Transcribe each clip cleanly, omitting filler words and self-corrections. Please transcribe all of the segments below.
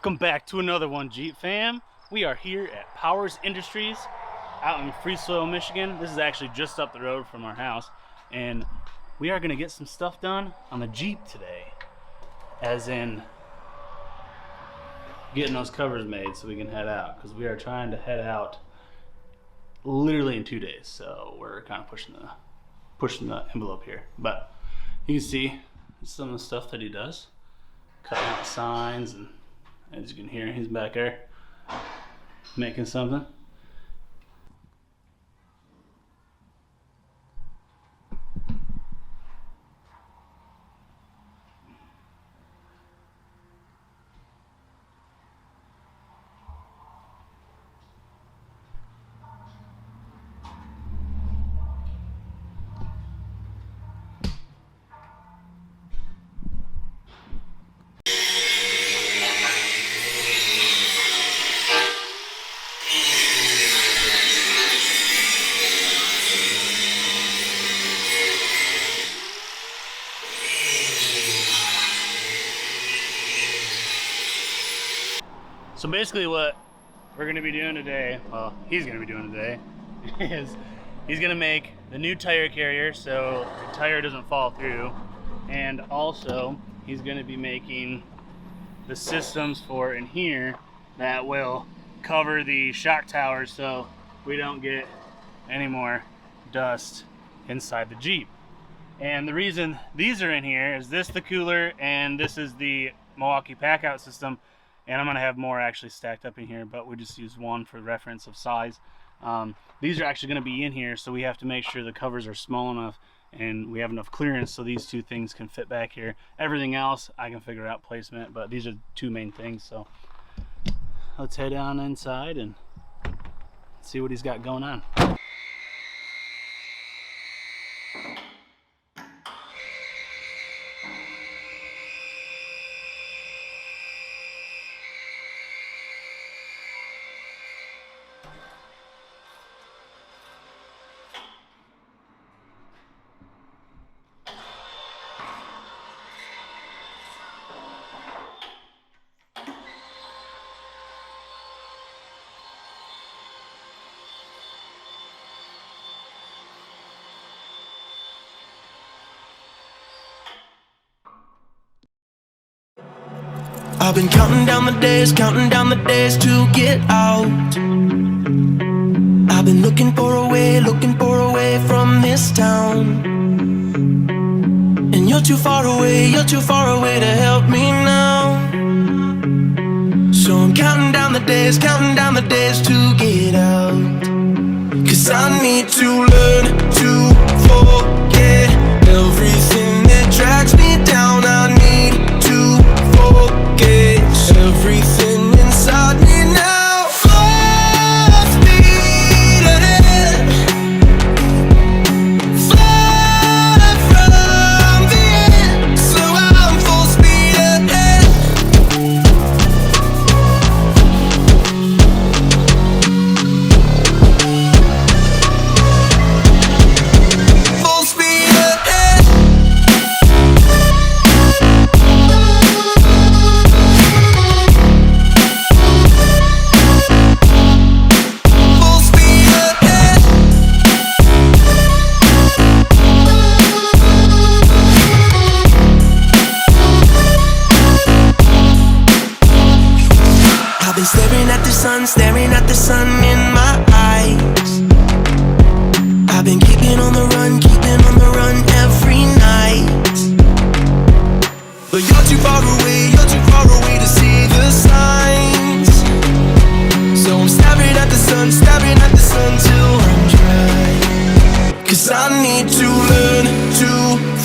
Welcome back to another one, Jeep fam. We are here at Powers Industries out in Free Soil, Michigan. This is actually just up the road from our house, and we are going to get some stuff done on the Jeep today, as in getting those covers made so we can head out, because we are trying to head out literally in 2 days, so we're kind of pushing the envelope here. But you can see some of the stuff that he does, cutting out signs, and as you can hear, he's back there making something. So basically what we're going to be doing today, well, he's going to be doing today, is he's going to make the new tire carrier so the tire doesn't fall through, and also he's going to be making the systems for in here that will cover the shock towers so we don't get any more dust inside the Jeep. And the reason these are in here is this the cooler, and this is the Milwaukee pack out system. And I'm gonna have more actually stacked up in here, but we just use one for reference of size. These are actually gonna be in here, so we have to make sure the covers are small enough and we have enough clearance so these two things can fit back here. Everything else I can figure out placement, but these are the two main things. So let's head on inside and see what he's got going on. I've been counting down the days to get out. I've been looking for a way from this town. And you're too far away to help me now. So I'm counting down the days to get out. 'Cause I need to learn to forget everything that drags me down. I need to forget everything inside me now. Full speed ahead, far from the end. So I'm full speed ahead. Full speed ahead. Full speed ahead. I've been staring at the sun in my eyes. I've been keeping on the run every night. But you're too far away to see the signs. So I'm staring at the sun till I'm dry. 'Cause I need to learn to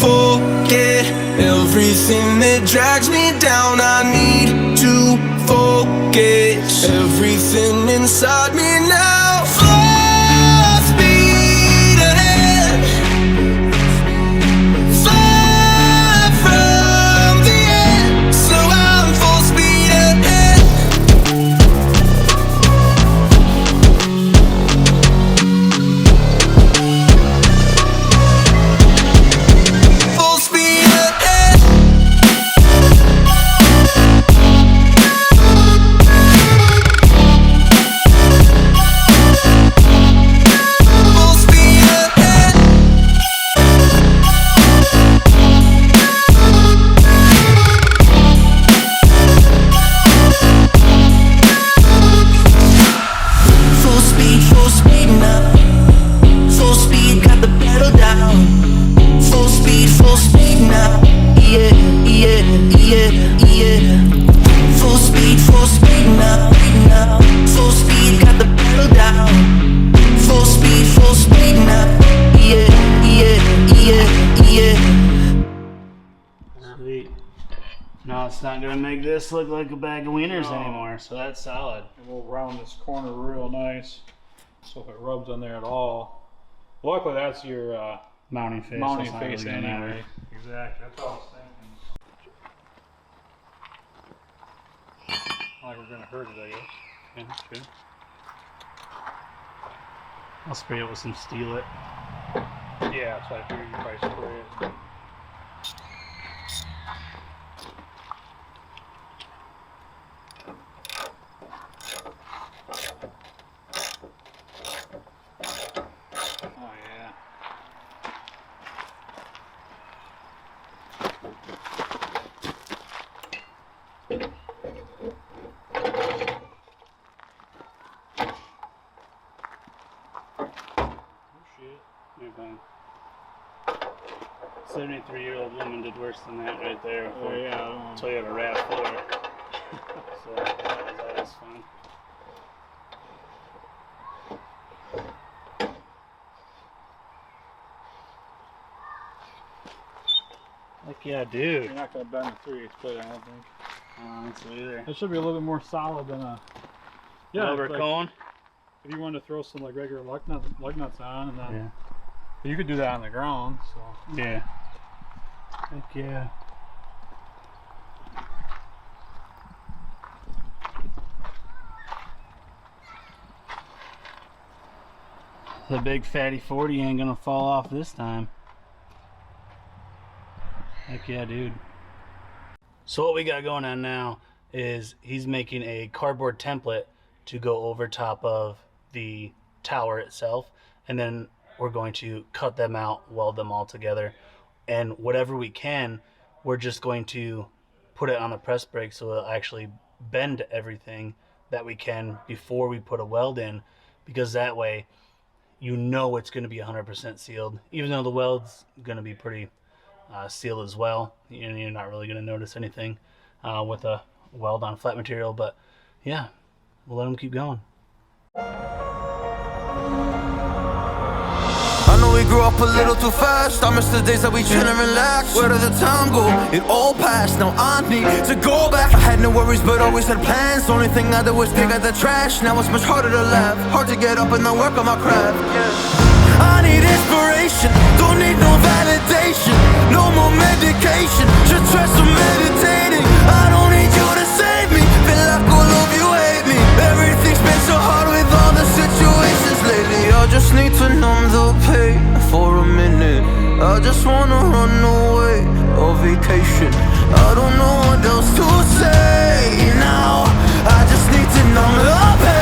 forget everything that drags me down. I need to forget everything inside me now. Full speed ahead, far from the end. So I'm full speed ahead. Full speed ahead. yeah, yeah, yeah. Full speed now, now. Full speed, got the pedal down. Full speed now, yeah, yeah, yeah, yeah. Sweet. No, it's not gonna make this look like a bag of wieners anymore, so that's solid. And we'll round this corner real nice, so if it rubs on there at all. Luckily, that's your Mounting face. mounting that's not face really gonna matter. anyway. Exactly. That's all I was thinking. Like we're gonna hurt it, I guess. Yeah, true. I'll spray it with some Steel It. Yeah, so I figured you probably spray it. Oh yeah. You're fine. 73-year-old woman did worse than that right there. Oh yeah. I don't want Until you have a rat floor. So that was always fun. Heck yeah, dude. You're not gonna bend the 3/8 plate, I don't think. I don't think so either. It should be a little bit more solid than a. Rubber like, cone. if you wanted to throw some like regular lug nuts on, and then Yeah. you could do that on the ground. So Yeah. Heck yeah. The big fatty 40 ain't gonna fall off this time. Heck yeah, dude. So what we got going on now is he's making a cardboard template to go over top of the tower itself, and then we're going to cut them out, weld them all together, and whatever we can, we're just going to put it on the press brake so it'll actually bend everything that we can before we put a weld in, because that way you know it's going to be 100% sealed, even though the weld's going to be pretty sealed as well. You're not really going to notice anything with a weld on flat material, but yeah, we'll let them keep going. I know we grew up a little too fast. I miss the days that we chill and relax. Where did the time go? It all passed, now I need to go back. I had no worries but always had plans. The only thing I did was pick out the trash. Now it's much harder to laugh, hard to get up and then work on my craft. I need inspiration, don't need no validation. No more medication, just try some meditating. I don't need you to save me, feel like all of you hate me. Everything's been so hard with all the situations lately. I just need to numb the pain for a minute. I just wanna run away on vacation. I don't know what else to say now. I just need to numb the pain.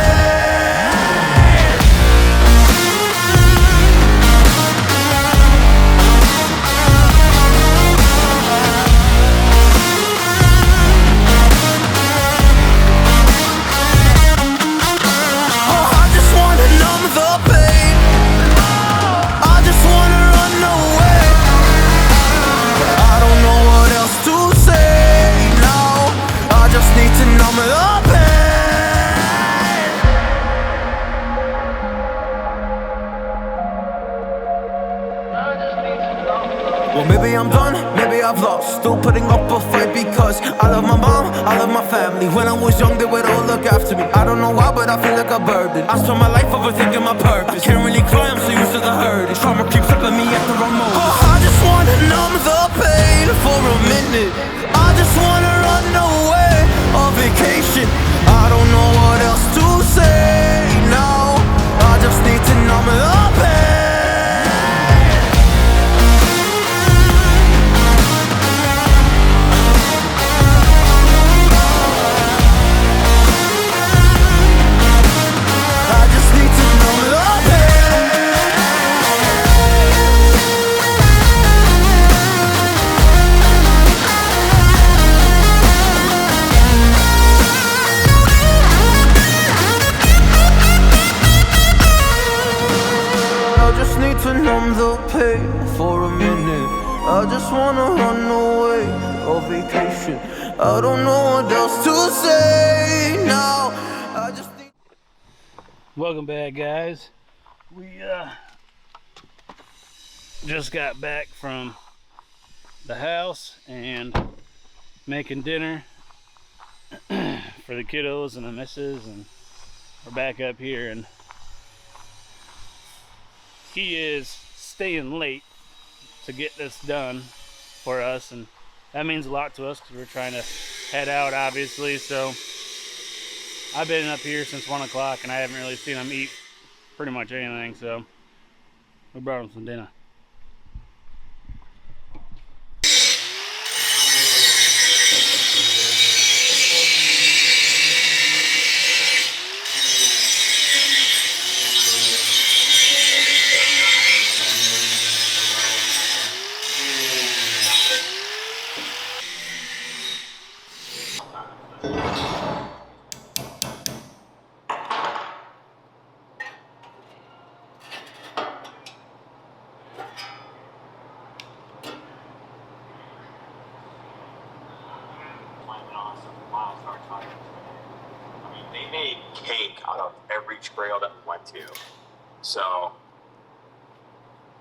Well, maybe I'm done, maybe I've lost. Still putting up a fight because I love my mom, I love my family. When I was young, they would all look after me. I don't know why, but I feel like a burden. I spent my life overthinking my purpose. Can't really cry, I'm so used to the hurt. Trauma keeps flipping me at the wrong moment. Oh, I just wanna numb the pain for a minute. I just wanna run away on vacation. I don't know what else to say now. I just need to numb the pain. To numb the pain for a minute. I just wanna run away. vacation. I don't know what else to say now. I just think. Welcome back, guys. We just got back from the house and making dinner for the kiddos and the missus, and we're back up here, and he is staying late to get this done for us, and that means a lot to us because we're trying to head out, obviously. So I've been up here since 1 o'clock and I haven't really seen him eat pretty much anything, so we brought him some dinner. I mean, they made cake out of every trail that we went to. So,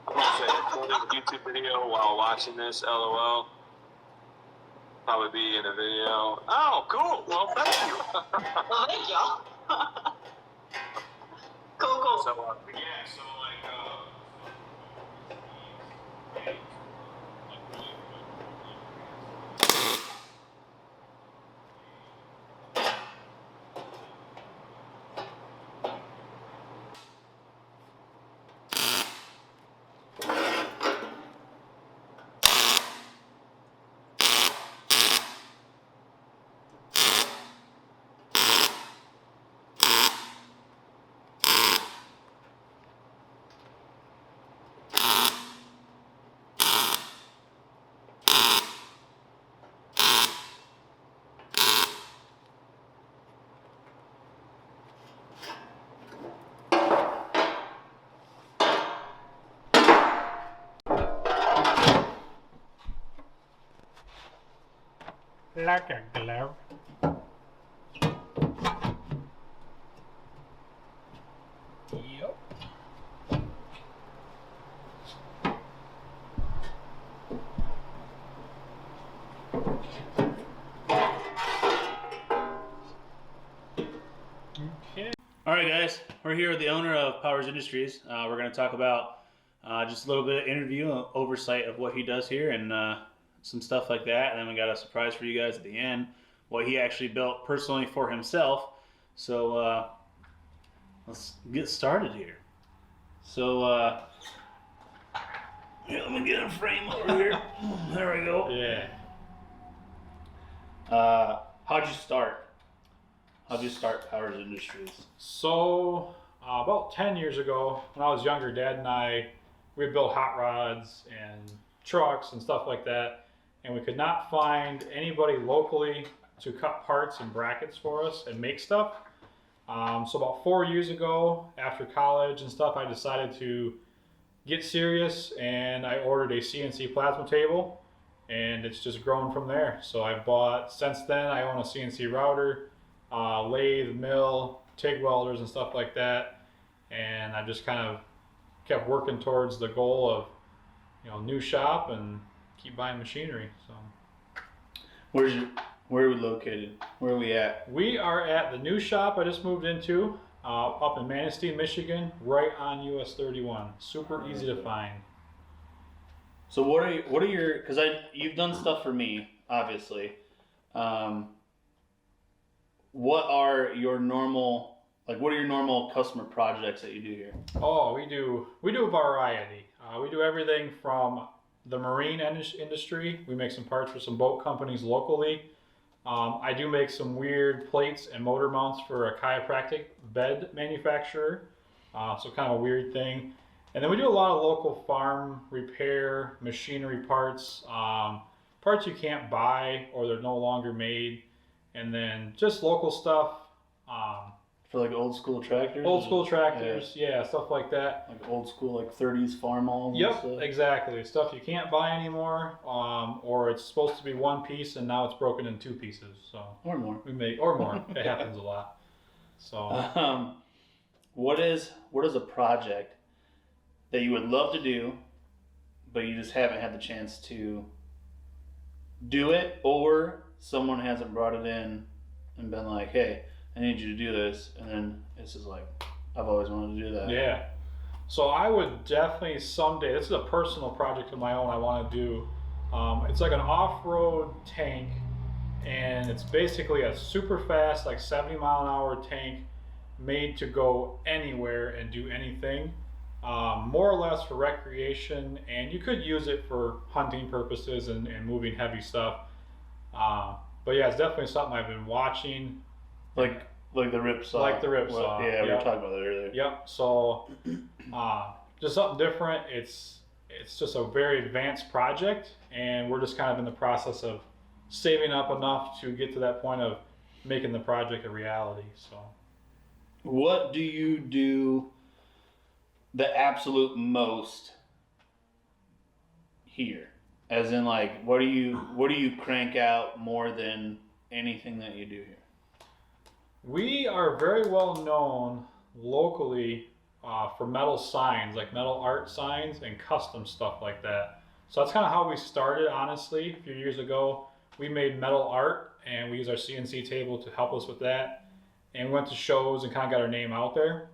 I'm gonna say recording a YouTube video while watching this, LOL. Probably be in a video. Oh, cool. Well, thank you. Well, thank y'all. Cool. So, yeah, so like, Like a glove. Yep. Okay. All right, guys, we're here with the owner of Powers Industries. We're going to talk about just a little bit of interview and oversight of what he does here, and some stuff like that. And then we got a surprise for you guys at the end, what he actually built personally for himself. So let's get started here. So yeah, let me get a frame over here. There we go. Yeah. How'd you start? How'd you start Powers Industries? So, about 10 years ago, when I was younger, Dad and I, we built hot rods and trucks and stuff like that, and we could not find anybody locally to cut parts and brackets for us and make stuff. So about 4 years ago, after college and stuff, I decided to get serious, and I ordered a CNC plasma table, and it's just grown from there. So I bought, since then, I own a CNC router, lathe, mill, TIG welders and stuff like that, and I just kind of kept working towards the goal of, new shop and keep buying machinery. So Where are we located? Where are we at? we are at the new shop I just moved into, up in Manistee, Michigan, right on US 31. Super easy to find. So what are your, because you've done stuff for me, obviously. What are your normal customer projects that you do here? Oh, we do a variety. We do everything from the marine industry. We make some parts for some boat companies locally. I do make some weird plates and motor mounts for a chiropractic bed manufacturer. So kind of a weird thing. And then we do a lot of local farm repair, machinery parts, parts you can't buy or they're no longer made. And then just local stuff, For like old school tractors? Old school tractors, yeah, stuff like that. Like old school, like 30s farm hauls and Yep, stuff? exactly. Stuff you can't buy anymore, or it's supposed to be one piece and now it's broken in two pieces. So Or more. or more. It happens a lot. So What is a project that you would love to do, but you just haven't had the chance to do it, or someone hasn't brought it in and been like, hey, I need you to do this, and then it's just like, I've always wanted to do that. yeah. So I would definitely someday, this is a personal project of my own I want to do. It's like an off-road tank, and it's basically a super fast, like 70-mile-an-hour tank made to go anywhere and do anything. More or less for recreation, and you could use it for hunting purposes and moving heavy stuff. But yeah, it's definitely something I've been watching. Like the ripsaw. Like the ripsaw. Yeah, we were Yep. talking about that earlier. Yep. So just something different. It's just a very advanced project, and we're just kind of in the process of saving up enough to get to that point of making the project a reality. So What do you do the absolute most here? As in, like, what do you crank out more than anything that you do here? we are very well known locally for metal signs, like metal art signs and custom stuff like that. So that's kind of how we started, honestly. A few years ago, we made metal art, and we used our CNC table to help us with that. And we went to shows and kind of got our name out there.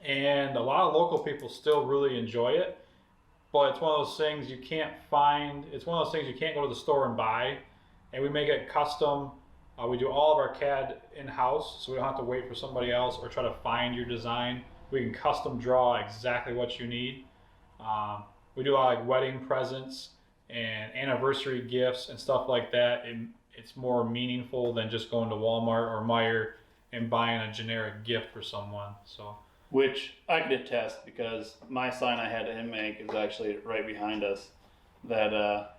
And a lot of local people still really enjoy it. But it's one of those things you can't find. It's one of those things you can't go to the store and buy. And we make it custom. We do all of our CAD in-house, so we don't have to wait for somebody else or try to find your design. We can custom draw exactly what you need. We do a lot of like wedding presents and anniversary gifts and stuff like that. It's more meaningful than just going to Walmart or Meijer and buying a generic gift for someone. So, Which I could attest, because my sign I had him make is actually right behind us. That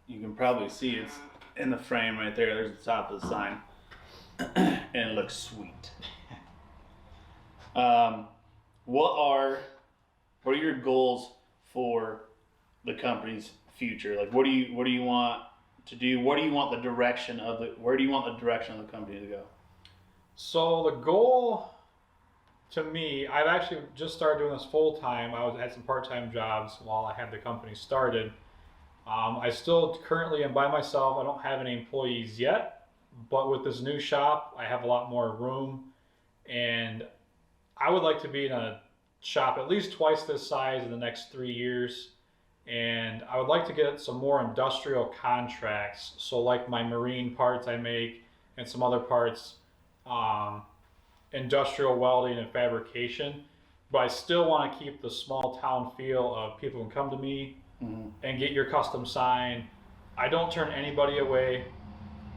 you can probably see it's in the frame right there. There's the top of the sign, and it looks sweet. What are your goals for the company's future? Like, what do you want to do? Where do you want the direction of the company to go? so the goal to me, I've actually just started doing this full time. Had some part-time jobs while I had the company started. I still currently am by myself. I don't have any employees yet, but with this new shop, I have a lot more room, and I would like to be in a shop at least twice this size in the next 3 years. And I would like to get some more industrial contracts. So like my marine parts I make and some other parts, industrial welding and fabrication. But I still want to keep the small town feel of people can come to me and get your custom sign. I don't turn anybody away,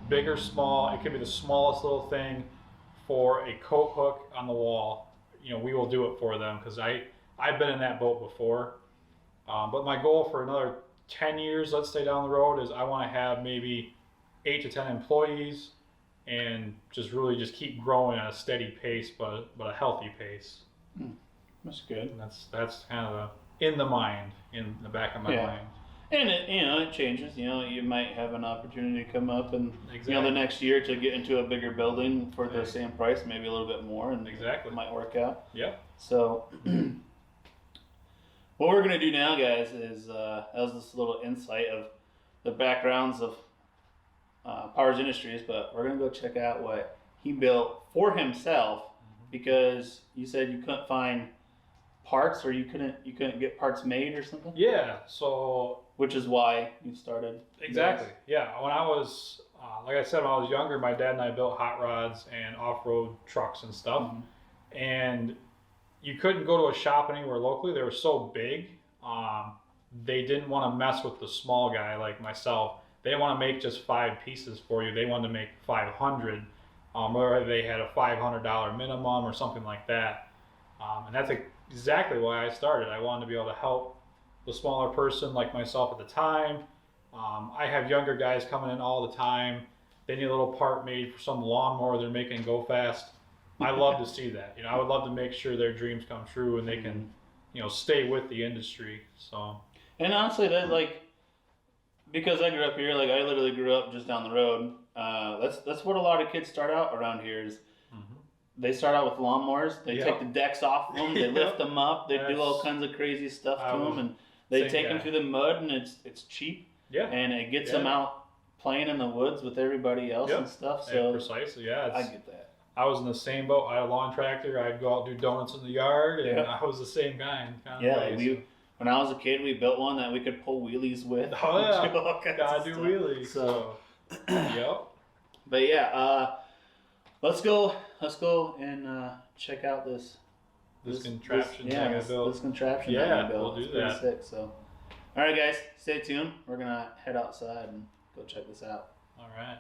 big or small. It could be the smallest little thing for a coat hook on the wall. We will do it for them, because I've been in that boat before. But my goal for another 10 years, let's say down the road, is I want to have maybe 8 to 10 employees and just really just keep growing at a steady pace, but a healthy pace. That's good. And that's kind of in the back of my Yeah. mind. And it changes. You might have an opportunity to come up and Exactly. the next year to get into a bigger building for the same price, maybe a little bit more, and Exactly. it might work out. Yep. So, what we're gonna do now, guys, is as this little insight of the backgrounds of Powers Industries, but we're gonna go check out what he built for himself, because you said you couldn't find parts, or you couldn't get parts made or something. Yeah. So Which is why you started. exactly. Yeah. When I was, like I said, when I was younger, my dad and I built hot rods and off-road trucks and stuff. And you couldn't go to a shop anywhere locally. They were so big. They didn't want to mess with the small guy like myself. They didn't want to make just 5 pieces for you. They wanted to make 500. Or they had a $500 minimum or something like that. And that's exactly why I started. I wanted to be able to help the smaller person like myself at the time. I have younger guys coming in all the time. They need a little part made for some lawnmower they're making go fast. I love to see that. I would love to make sure their dreams come true and they can, stay with the industry. So. And honestly, that because I grew up here, I literally grew up just down the road. That's what a lot of kids start out around here is. They start out with lawnmowers. They take the decks off them. They lift them up. They do all kinds of crazy stuff to them, and they take them through the mud, and it's cheap. Yeah. And it gets them out playing in the woods with everybody else and stuff. So precisely, yeah. I get that. I was in the same boat. I had a lawn tractor. I'd go out and do donuts in the yard, and I was the same guy. When I was a kid, we built one that we could pull wheelies with. Oh yeah, gotta do wheelies. So, yep. But yeah, let's go and check out this contraption thing I built. This contraption that I built. We'll do it's pretty that. sick. So, all right, guys, stay tuned. We're gonna head outside and go check this out. All right.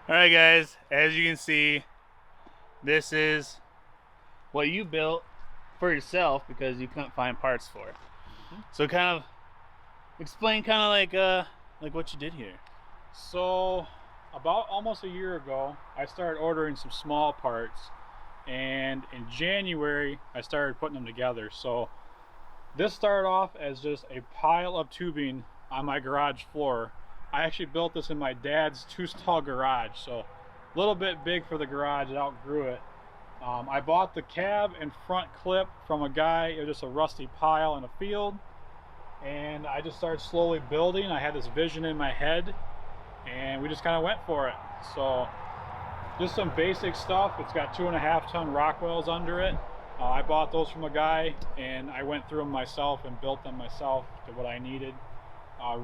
Alright guys, as you can see, this is what you built for yourself because you couldn't find parts for it. So kind of explain like what you did here. So about almost a year ago, I started ordering some small parts, and in January I started putting them together. So this started off as just a pile of tubing on my garage floor. I actually built this in my dad's two-stall garage, so a little bit big for the garage. It outgrew it. I bought the cab and front clip from a guy. It was just a rusty pile in a field, and I just started slowly building. I had this vision in my head, and we just kind of went for it. So just some basic stuff. It's got 2.5-ton Rockwells under it. I bought those from a guy, and I went through them myself and built them myself to what I needed.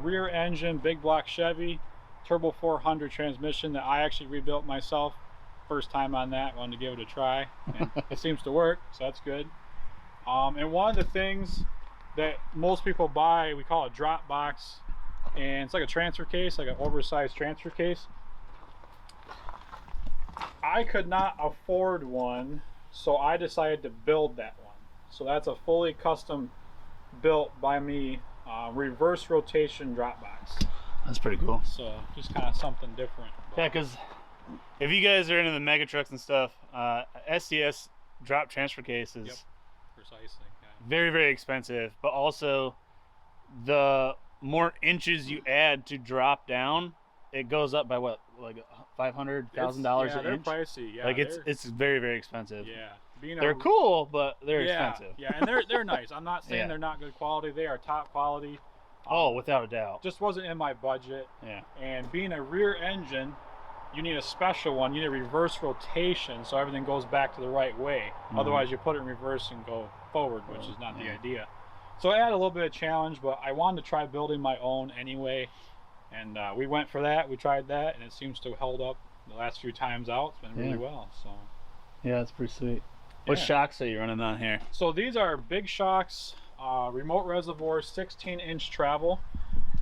Rear engine, big block Chevy, turbo 400 transmission that I actually rebuilt myself. First time on that, wanted to give it a try, and it seems to work, so that's good. And one of the things that most people buy, we call it drop box, and it's like a transfer case, like an oversized transfer case. I could not afford one, so I decided to build that one. So that's a fully custom built by me reverse rotation drop box. That's pretty cool. So just kind of something different. Yeah, because if you guys are into the mega trucks and stuff, SDS drop transfer cases, precisely. Very, very expensive, but also the more inches you add to drop down, it goes up by what, like $500,000 an inch? They're pricey. Yeah, like it's very, very expensive. Yeah. They're cool, but they're expensive. Yeah, and they're nice. I'm not saying they're not good quality. They are top quality. Oh, without a doubt. Just wasn't in my budget. Yeah. And being a rear engine, you need a special one. You need a reverse rotation so everything goes back to the right way. Otherwise, you put it in reverse and go forward, which is not the idea. So I had a little bit of challenge, but I wanted to try building my own anyway. And we went for that. We tried that, and it seems to have held up the last few times out. It's been really well. So. Yeah, it's pretty sweet. What Yeah. shocks are you running on here? So these are Big Shocks, remote reservoir, 16-inch travel.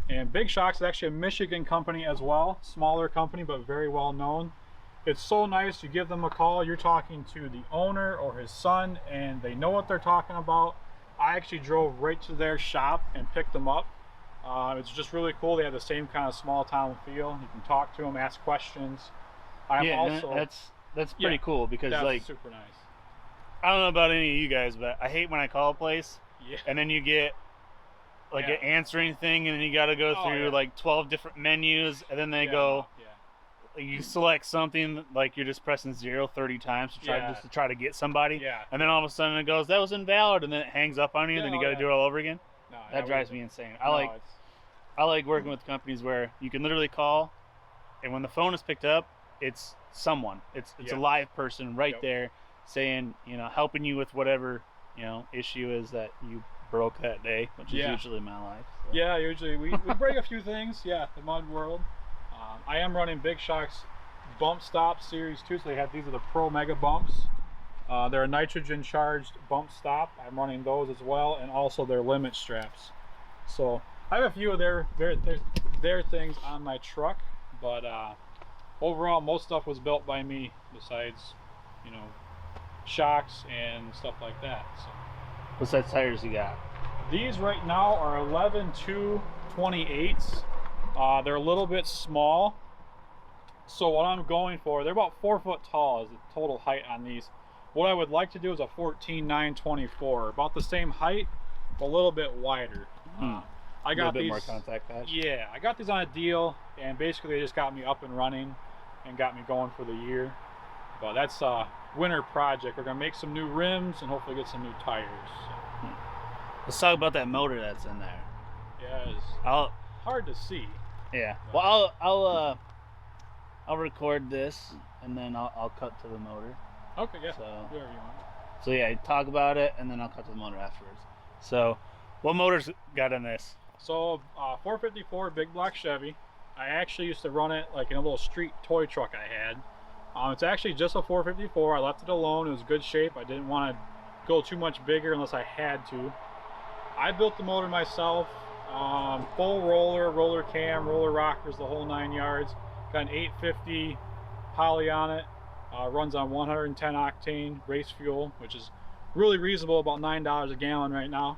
And Big Shocks is actually a Michigan company as well. Smaller company, but very well known. It's so nice. You give them a call, you're talking to the owner or his son, and they know what they're talking about. I actually drove right to their shop and picked them up. It's just really cool. They have the same kind of small town feel. You can talk to them, ask questions. That's pretty cool because That's like super nice. I don't know about any of you guys, but I hate when I call a place Yeah. and then you get like an answering thing and then you got to go through like 12 different menus and then they go you select something like you're just pressing 0 30 times to try to get somebody. Yeah. And then all of a sudden it goes, that was invalid, and then it hangs up on you, and then you got to do it all over again. No, That drives me insane. I like working with companies where you can literally call, and when the phone is picked up, it's someone. It's a live person right there saying, helping you with whatever, issue is that you broke that day, which is usually my life. So. Yeah, usually we break a few things. Yeah, the mud world. I am running Big Shocks Bump Stop Series 2, so they have these are the Pro Mega Bumps. They're a nitrogen charged bump stop. I'm running those as well, and also their limit straps. So I have a few of their things on my truck, but overall most stuff was built by me besides, shocks and stuff like that. So What size tires you got? these right now are 11/2/28s. They're a little bit small. So what I'm going for, they're about 4 foot tall is the total height on these. What I would like to do is a 14/9/24, about the same height, but a little bit wider. I got a little bit these more contact patch. Yeah, I got these on a deal, and basically they just got me up and running and got me going for the year. But that's a winter project. We're gonna make some new rims and hopefully get some new tires. Let's talk about that motor that's in there. Yeah, it's hard to see. Yeah. Well, I'll record this and then I'll cut to the motor. Okay, yeah. So Whatever you want. So yeah, talk about it and then I'll cut to the motor afterwards. So, what motor's got in this? So 454 big block Chevy. I actually used to run it like in a little street toy truck I had. It's actually just a 454. I left it alone. It was good shape. I didn't want to go too much bigger unless I had to. I built the motor myself. Full roller cam, roller rockers, the whole 9 yards. Got an 850 poly on it. Runs on 110 octane race fuel, which is really reasonable, about $9 a gallon right now.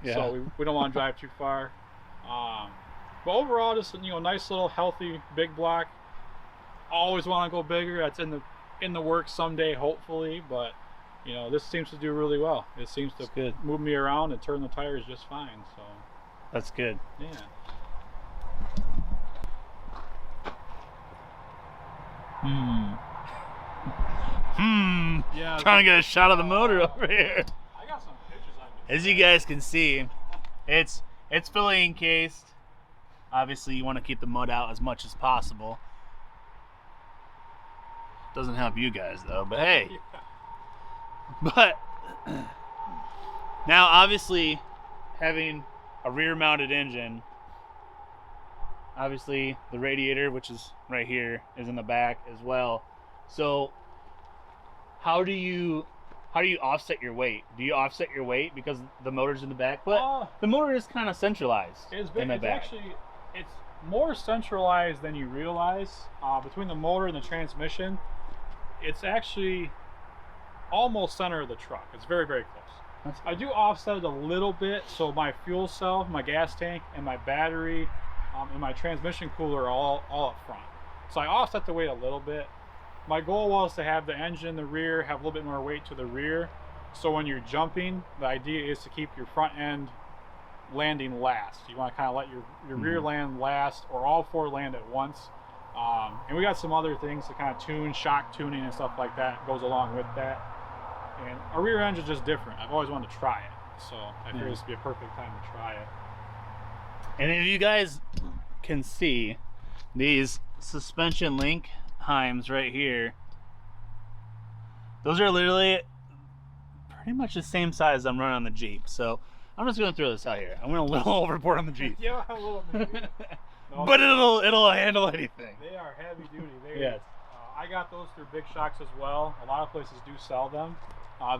Yeah. So we don't want to drive too far. But overall, just nice little healthy big block. Always want to go bigger. That's in the works someday, hopefully. But this seems to do really well. It seems to move me around and turn the tires just fine. So that's good. Yeah. Yeah. Trying to get a shot of the motor over here. I got some pictures I can. As you guys can see, it's fully encased. Obviously, you want to keep the mud out as much as possible. Doesn't help you guys though, but hey. But now, obviously, having a rear-mounted engine, obviously the radiator, which is right here, is in the back as well. So, how do you offset your weight? Do you offset your weight because the motor's in the back? But the motor is kind of centralized in the back. It's more centralized than you realize. Between the motor and the transmission, it's actually almost center of the truck. It's very, very close. I do offset it a little bit, so my fuel cell, my gas tank, and my battery, and my transmission cooler are all up front. So I offset the weight a little bit. My goal was to have the engine in the rear have a little bit more weight to the rear, so when you're jumping, the idea is to keep your front end landing last. You want to kind of let your rear land last, or all four land at once. And we got some other things to kind of tune, shock tuning and stuff like that goes along with that. And a rear engine is just different. I've always wanted to try it, so I figured this would be a perfect time to try it. And if you guys can see these suspension link heims right here, those are literally pretty much the same size I'm running on the Jeep. So I'm just gonna throw this out here. I'm gonna a little overboard on the Jeep. Yeah, a little bit. No, but it'll handle anything. They are heavy duty. Yes. I got those through Big Shocks as well. A lot of places do sell them.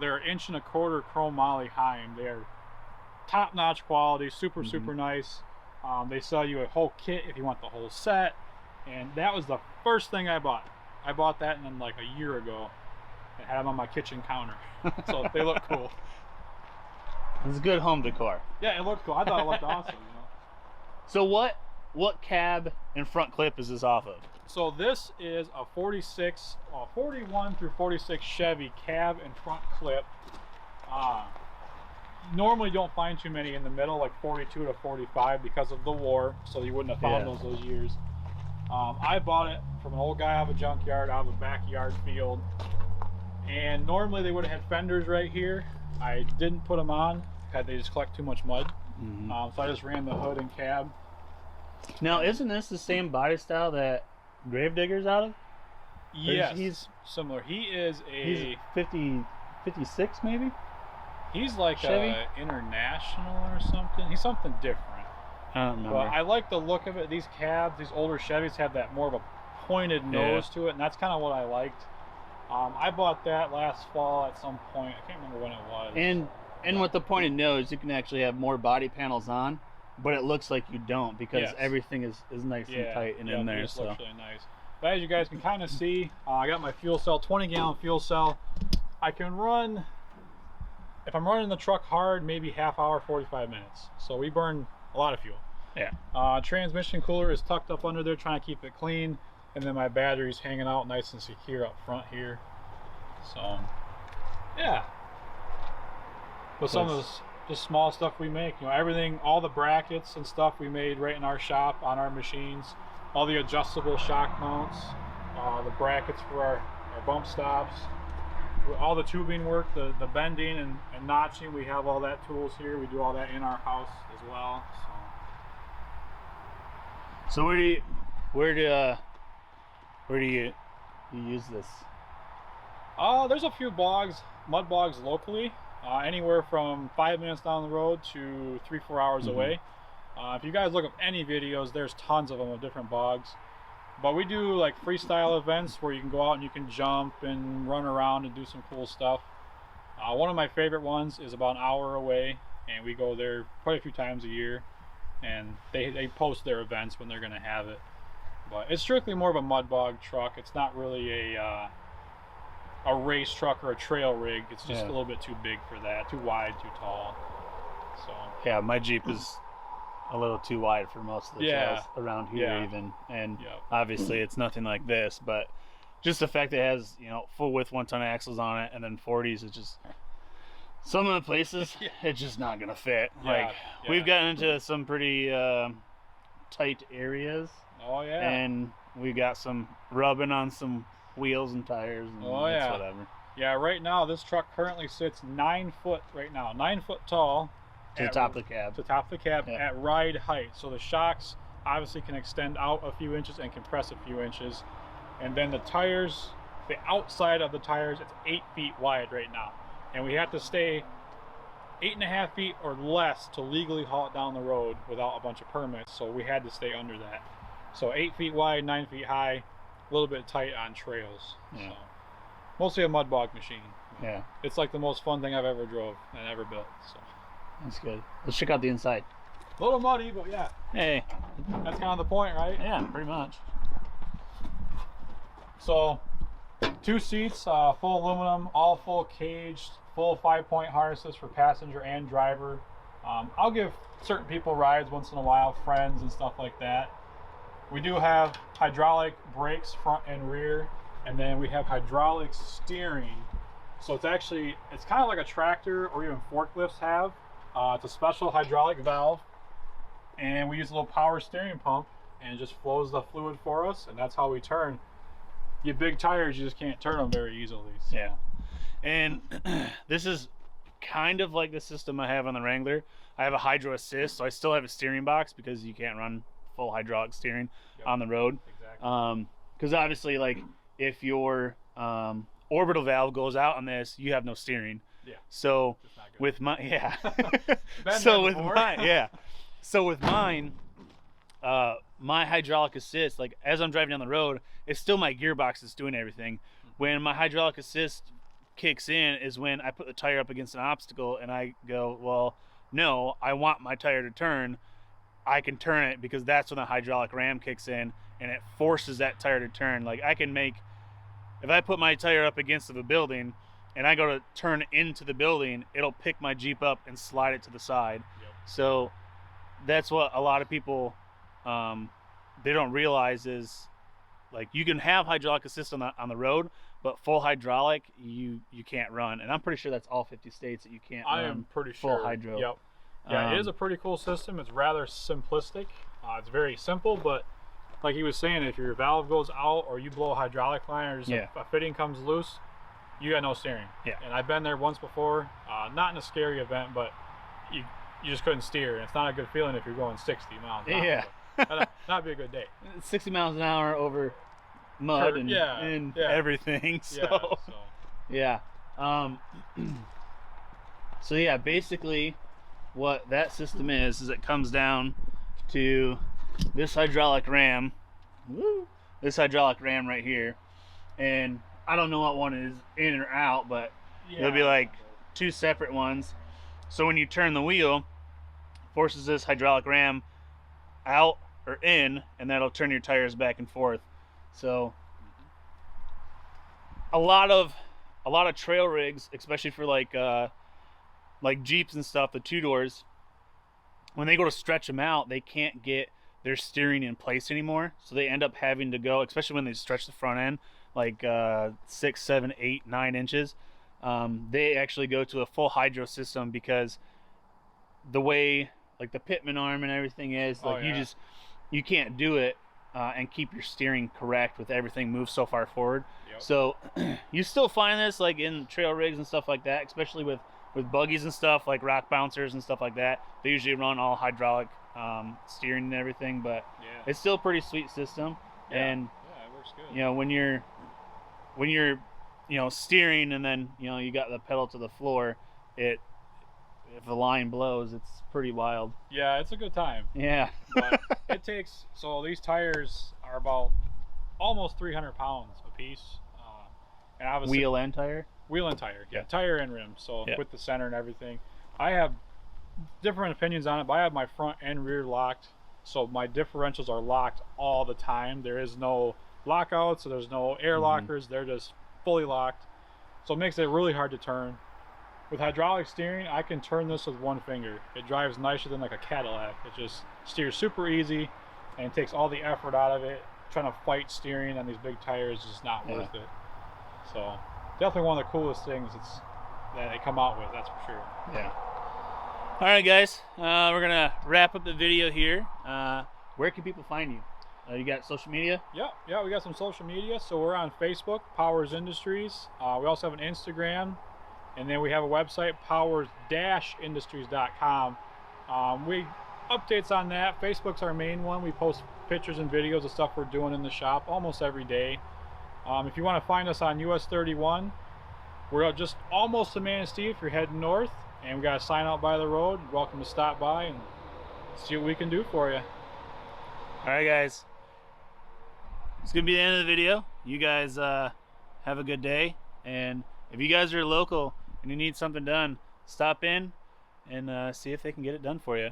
They're 1.25" chrome moly Heim. They're top-notch quality, super nice. They sell you a whole kit if you want the whole set, and that was the first thing I bought. I bought that and then like a year ago. I had them on my kitchen counter, so they look cool. It's good home decor. Yeah, it looked cool. I thought it looked awesome. You know? So what cab and front clip is this off of? So this is a 41 through 46 Chevy cab and front clip. Normally don't find too many in the middle, like 42 to 45 because of the war, so you wouldn't have found those years. I bought it from an old guy out of a junkyard, out of a backyard field, and normally they would have had fenders right here. I didn't put them on because they just collect too much mud. So I just ran the hood and cab. Now, isn't this the same body style that Gravedigger's out of? Yes, he's similar. He's 56 maybe? He's like Chevy? a international or something. He's something different. I don't remember. But I like the look of it. These cabs, these older Chevys have that more of a pointed nose to it, and that's kind of what I liked. I bought that last fall at some point. I can't remember when it was. And with the pointed nose, you can actually have more body panels on, but it looks like you don't because everything is nice and tight and in there. It So looks really nice. But as you guys can kind of see, I got my fuel cell, 20-gallon fuel cell. I can run, if I'm running the truck hard, maybe half hour, 45 minutes. So we burn a lot of fuel. Yeah. Transmission cooler is tucked up under there, trying to keep it clean. And then my battery's hanging out nice and secure up front here. So, yeah. But some of the small stuff we make, everything, all the brackets and stuff we made right in our shop on our machines. All the adjustable shock mounts, the brackets for our bump stops, all the tubing work, the bending and notching, we have all that tools here. We do all that in our house as well. So where do you use this? There's a few mud bogs locally, anywhere from 5 minutes down the road to 3-4 hours away. If you guys look up any videos, there's tons of them of different bogs. But we do like freestyle events where you can go out and you can jump and run around and do some cool stuff. One of my favorite ones is about an hour away, and we go there quite a few times a year. And they post their events when they're going to have it. But it's strictly more of a mud bog truck. It's not really a race truck or a trail rig. It's just a little bit too big for that, too wide, too tall. So yeah, my Jeep is a little too wide for most of the trails around here even, and obviously it's nothing like this, but just the fact that it has full width 1-ton axles on it and then 40s, it's just some of the places it's just not gonna fit. We've gotten into some pretty tight areas. Oh yeah. And we got some rubbing on some wheels and tires and whatever. Yeah, right now this truck currently sits 9 foot right now, 9 foot tall. To the top of the cab. To the top of the cab at ride height. So the shocks obviously can extend out a few inches and compress a few inches. And then the tires, the outside of the tires, it's 8 feet wide right now. And we have to stay 8.5 feet or less to legally haul it down the road without a bunch of permits. So we had to stay under that. So 8 feet wide, 9 feet high, a little bit tight on trails. Yeah. So, mostly a mud bog machine. Yeah. It's like the most fun thing I've ever drove and ever built. So. That's good. Let's check out the inside. A little muddy, but yeah. Hey. That's kind of the point, right? Yeah, pretty much. So, 2 seats, full aluminum, all full caged, full 5-point harnesses for passenger and driver. I'll give certain people rides once in a while, friends and stuff like that. We do have hydraulic brakes front and rear, and then we have hydraulic steering. So it's kind of like a tractor or even forklifts have. It's a special hydraulic valve, and we use a little power steering pump, and it just flows the fluid for us, and that's how we turn. You have big tires, you just can't turn them very easily. So. Yeah. And this is kind of like the system I have on the Wrangler. I have a hydro assist, so I still have a steering box because you can't run full hydraulic steering on the road. Exactly. Because obviously, like, if your orbital valve goes out on this, you have no steering. Yeah. So with my my hydraulic assist, like as I'm driving down the road, it's still my gearbox that's doing everything. When my hydraulic assist kicks in is when I put the tire up against an obstacle and I go, well, no, I want my tire to turn. I can turn it because that's when the hydraulic ram kicks in and it forces that tire to turn. Like I can make, if I put my tire up against the building and I go to turn into the building, it'll pick my Jeep up and slide it to the side. Yep. So that's what a lot of people, they don't realize is, like, you can have hydraulic assist on the road, but full hydraulic you can't run. And I'm pretty sure that's all 50 states that you can't I run am pretty full sure. hydro. Yep. Yeah, it is a pretty cool system. It's rather simplistic. It's very simple, but like he was saying, if your valve goes out or you blow a hydraulic line or just a fitting comes loose, you got no steering. Yeah. And I've been there once before, not in a scary event, but you just couldn't steer. And it's not a good feeling if you're going 60 miles an hour. Yeah. That'd be a good day. 60 miles an hour over mud and everything. So yeah. So yeah, basically what that system is it comes down to this hydraulic ram. This hydraulic ram right here. And I don't know what one is in or out, but there'll be like two separate ones. So when you turn the wheel, forces this hydraulic ram out or in, and that'll turn your tires back and forth. So a lot of trail rigs, especially for like Jeeps and stuff, the 2-doors, when they go to stretch them out, they can't get their steering in place anymore. So they end up having to go, especially when they stretch the front end, like 6, 7, 8, 9 inches. They actually go to a full hydro system because the way like the pitman arm and everything is, like you can't do it and keep your steering correct with everything moved so far forward. Yep. So you still find this like in trail rigs and stuff like that, especially with buggies and stuff like rock bouncers and stuff like that. They usually run all hydraulic steering and everything, but it's still a pretty sweet system. And it works good. You know, when you're steering and then you got the pedal to the floor, if the line blows, it's pretty wild. Yeah, it's a good time. Yeah. But it takes, so these tires are about almost 300 pounds a piece. And obviously, wheel and tire, tire and rim. So with the center and everything, I have different opinions on it, but I have my front and rear locked, so my differentials are locked all the time. There is no lockouts, so there's no air lockers. They're just fully locked, so it makes it really hard to turn. With hydraulic steering, I can turn this with one finger. It drives nicer than like a Cadillac. It just steers super easy and takes all the effort out of it. Trying to fight steering on these big tires is just not worth it. So definitely one of the coolest things that they come out with, that's for sure. Yeah. All right, guys, we're gonna wrap up the video here. Where can people find you? You got social media? Yeah, we got some social media. So we're on Facebook, Powers Industries. We also have an Instagram, and then we have a website, powers-industries.com. We updates on that. Facebook's our main one. We post pictures and videos of stuff we're doing in the shop almost every day. If you want to find us on US 31, we're just almost to Manistee if you're heading north, and we got a sign out by the road. You're welcome to stop by and see what we can do for you. All right, guys. It's gonna be the end of the video. You guys have a good day, and if you guys are local and you need something done, stop in and see if they can get it done for you.